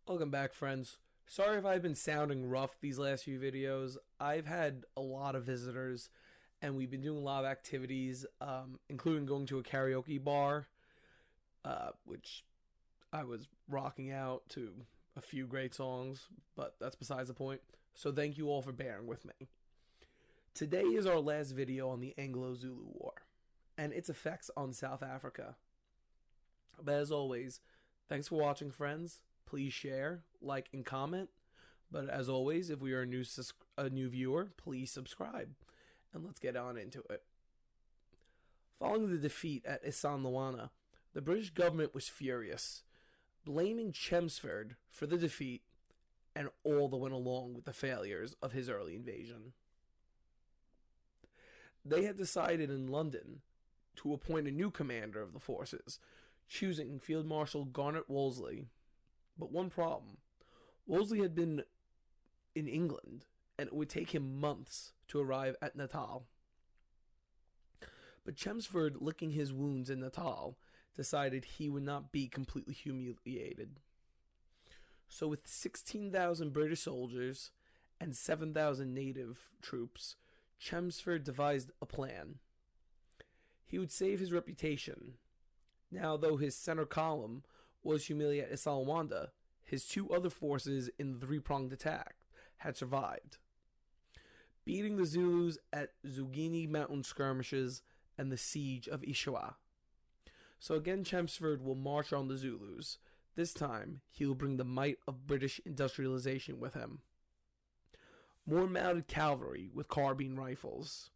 Welcome back, friends. Sorry if I've been sounding rough these last few videos. I've had a lot of visitors, and we've been doing a lot of activities, including going to a karaoke bar, which I was rocking out to a few great songs, but that's besides the point. So thank you all for bearing with me. Today is our last video on the Anglo-Zulu War, and its effects on South Africa. But as always, thanks for watching, friends. Please share, like, and comment. But as always, if we are a new viewer, please subscribe. And let's get on into it. Following the defeat at Isandlwana, the British government was furious, blaming Chelmsford for the defeat and all that went along with the failures of his early invasion. They had decided in London to appoint a new commander of the forces, choosing Field Marshal Garnet Wolseley. But one problem: Wolseley had been in England, and it would take him months to arrive at Natal. But Chelmsford, licking his wounds in Natal, decided he would not be completely humiliated. So with 16,000 British soldiers and 7,000 native troops, Chelmsford devised a plan. He would save his reputation. Now, though his center column was humiliated at Isandlwana, his two other forces in the three-pronged attack had survived, beating the Zulus at Zingin mountain skirmishes and the siege of Ishiwa. So again, Chelmsford will march on the Zulus. This time, he will bring the might of British industrialization with him. More mounted cavalry with carbine rifles,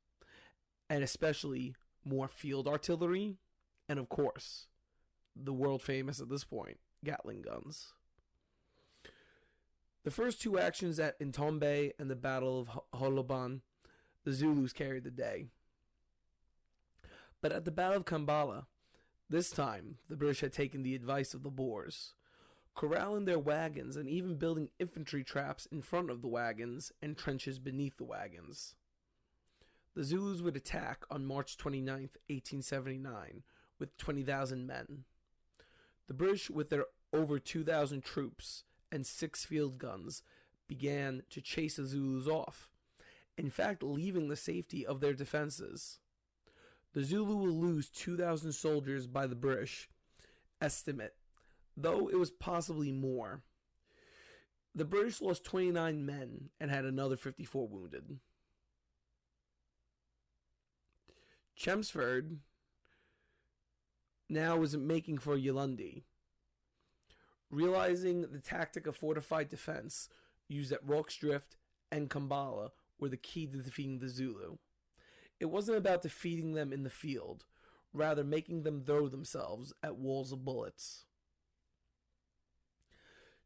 and especially more field artillery, and of course, the world famous at this point, Gatling guns. The first two actions at Ntombe and the Battle of Holoban, the Zulus carried the day. But at the Battle of Kambala, this time the British had taken the advice of the Boers, corralling their wagons and even building infantry traps in front of the wagons and trenches beneath the wagons. The Zulus would attack on March 29th, 1879, with 20,000 men. The British, with their over 2,000 troops and 6 field guns, began to chase the Zulus off, in fact leaving the safety of their defenses. The Zulu will lose 2,000 soldiers by the British estimate, though it was possibly more. The British lost 29 men and had another 54 wounded. Chelmsford now was making for Yulundi, realizing the tactic of fortified defense used at Rorke's Drift and Kambala were the key to defeating the Zulu. It wasn't about defeating them in the field, rather making them throw themselves at walls of bullets.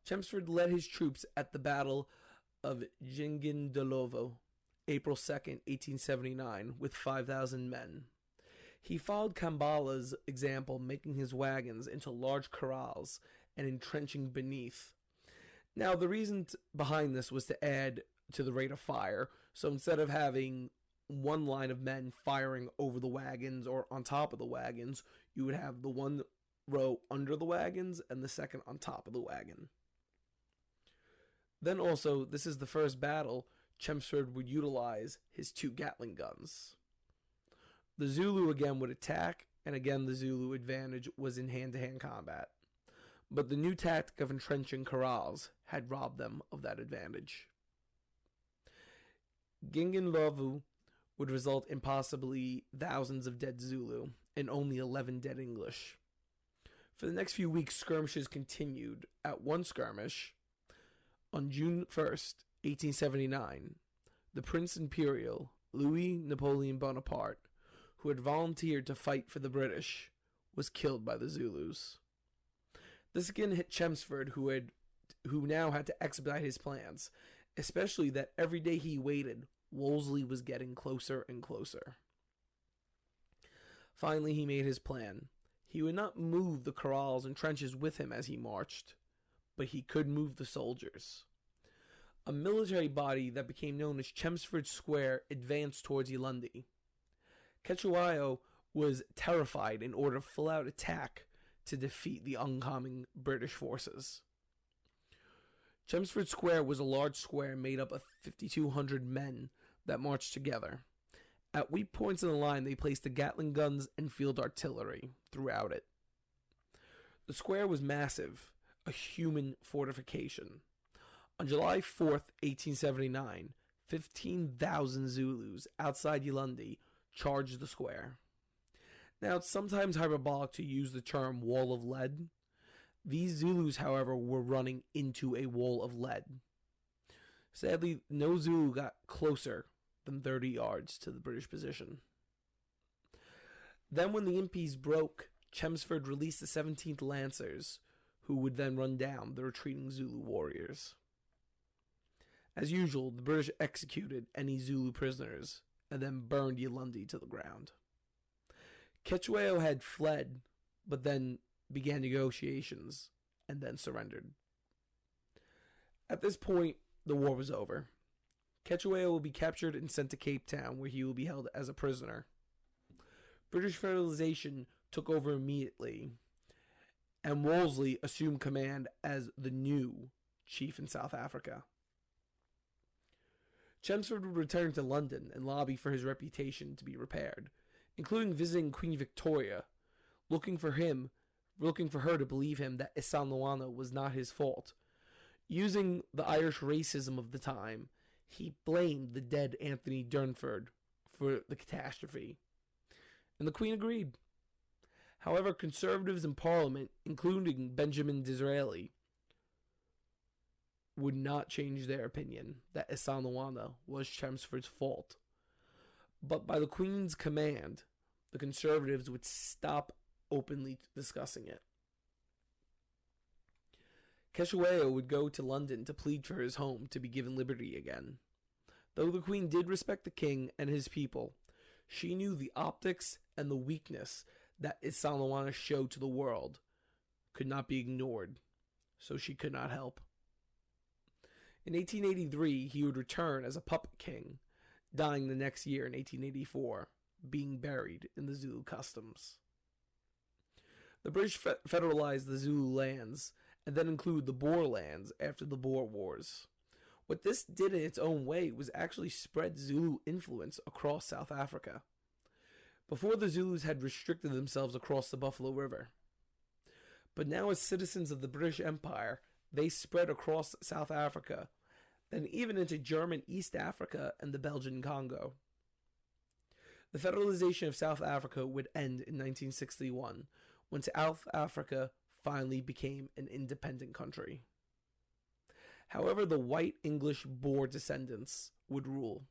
Chelmsford led his troops at the Battle of Jingin de Lovo, April 2nd, 1879, with 5,000 men. He followed Kambala's example, making his wagons into large corrals and entrenching beneath. Now, the reason behind this was to add to the rate of fire. So instead of having one line of men firing over the wagons or on top of the wagons, you would have the one row under the wagons and the second on top of the wagon. Then also, this is the first battle Chelmsford would utilize his 2 Gatling guns. The Zulu again would attack, and again the Zulu advantage was in hand-to-hand combat. But the new tactic of entrenching corrals had robbed them of that advantage. Jingin Lovo would result in possibly thousands of dead Zulu and only 11 dead English. For the next few weeks, skirmishes continued. At one skirmish, on June 1st, 1879, the Prince Imperial, Louis Napoleon Bonaparte, who had volunteered to fight for the British, was killed by the Zulus. This again hit Chelmsford, who now had to expedite his plans, especially that every day he waited, Wolseley was getting closer and closer. Finally, he made his plan. He would not move the corrals and trenches with him as he marched, but he could move the soldiers. A military body that became known as Chelmsford Square advanced towards Yulundi. Cetewayo was terrified and ordered a full-out attack to defeat the oncoming British forces. Chelmsford Square was a large square made up of 5,200 men that marched together. At weak points in the line, they placed the Gatling guns and field artillery throughout it. The square was massive, a human fortification. On July 4th, 1879, 15,000 Zulus outside Ulundi charged the square. Now, it's sometimes hyperbolic to use the term wall of lead. These Zulus, however, were running into a wall of lead. Sadly, no Zulu got closer than 30 yards to the British position. Then when the impis broke, Chelmsford released the 17th Lancers, who would then run down the retreating Zulu warriors. As usual, the British executed any Zulu prisoners and then burned Ulundi to the ground. Cetshwayo had fled, but then began negotiations and then surrendered. At this point, the war was over. Cetshwayo will be captured and sent to Cape Town, where he will be held as a prisoner. British federalization took over immediately, and Wolseley assumed command as the new chief in South Africa. Chelmsford would return to London and lobby for his reputation to be repaired, including visiting Queen Victoria, looking for her to believe him that Isandlwana was not his fault. Using the Irish racism of the time, he blamed the dead Anthony Durnford for the catastrophe, and the Queen agreed. However, conservatives in Parliament, including Benjamin Disraeli, would not change their opinion that Isandlwana was Chelmsford's fault. But by the Queen's command, the Conservatives would stop openly discussing it. Cetshwayo would go to London to plead for his home to be given liberty again. Though the Queen did respect the king and his people, she knew the optics and the weakness that Isandlwana showed to the world could not be ignored, so she could not help. In 1883, he would return as a puppet king, dying the next year in 1884, being buried in the Zulu customs. The British federalized the Zulu lands and then included the Boer lands after the Boer Wars. What this did in its own way was actually spread Zulu influence across South Africa. Before, the Zulus had restricted themselves across the Buffalo River. But now, as citizens of the British Empire, they spread across South Africa, then even into German East Africa and the Belgian Congo. The federalization of South Africa would end in 1961, when South Africa finally became an independent country. However, the white English Boer descendants would rule.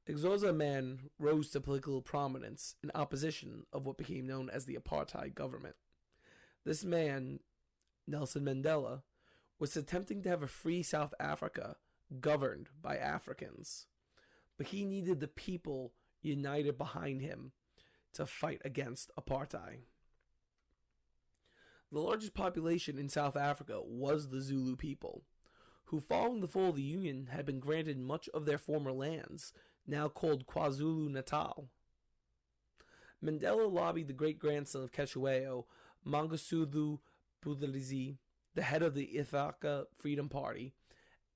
Xhosa Man rose to political prominence in opposition of what became known as the Apartheid Government. This man, Nelson Mandela, was attempting to have a free South Africa governed by Africans, but he needed the people united behind him to fight against apartheid. The largest population in South Africa was the Zulu people, who following the fall of the Union had been granted much of their former lands, now called KwaZulu-Natal. Mandela lobbied the great-grandson of Cetshwayo, Mangosuthu Buthelezi, the head of the Ithaca Freedom Party,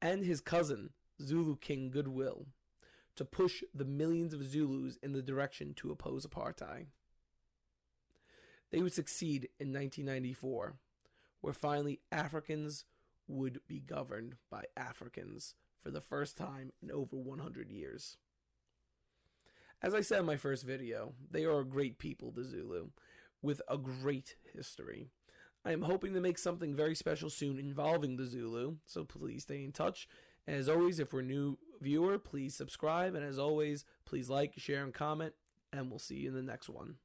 and his cousin, Zulu King Goodwill, to push the millions of Zulus in the direction to oppose apartheid. They would succeed in 1994, where finally Africans would be governed by Africans for the first time in over 100 years. As I said in my first video, they are a great people, the Zulu, with a great history. I am hoping to make something very special soon involving the Zulu, so please stay in touch. And as always, if we're a new viewer, please subscribe. And as always, please like, share, and comment. And we'll see you in the next one.